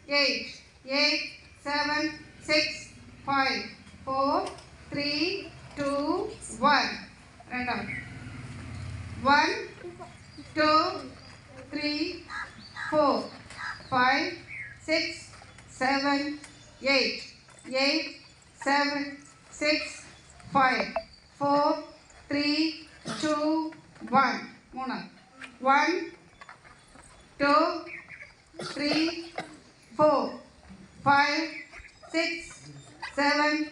8 8 7 6 5 4 3 2 1 random 1 2 3 4 5 6 7 8 8 7 6 5 4 3 2 1 1 2 3 4 5 6 7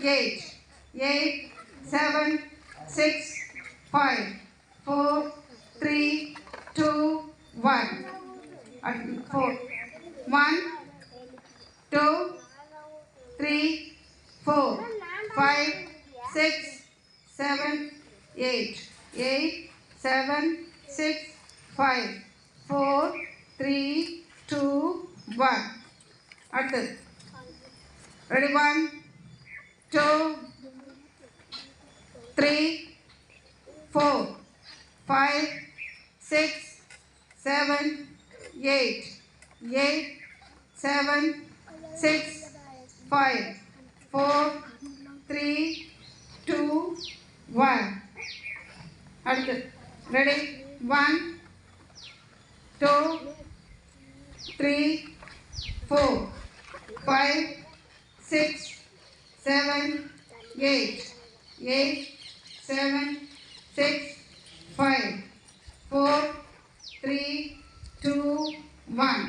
8 8 7 6 5 4 3 2 1 4 1 2 3 4 5 6 7 8 8 7 6 5 4 3 2 1 அடுத்தது ready 1 2 3 4 5 6 7 8 8 7 6 5 4 3 2 1 அடுத்தது ready 1 2 3 4 5 6 7 8 8 7 6 5 4 3 2 1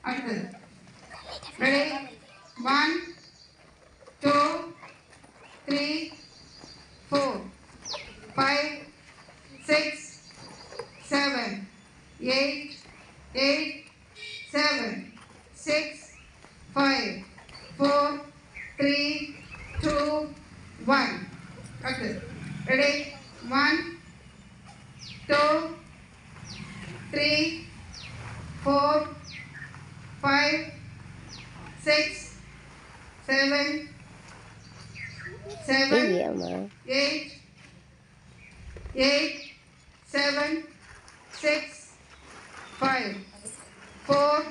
அடுத்தது ready 1 2 3 4 5 6 7 8 8 7 6 5 4 3 2 1 அடுத்தது ready 1 2 3 4 5 6 7 7 8 8 7 6 5 4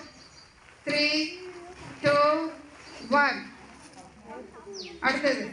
3 2 1 அடுத்தது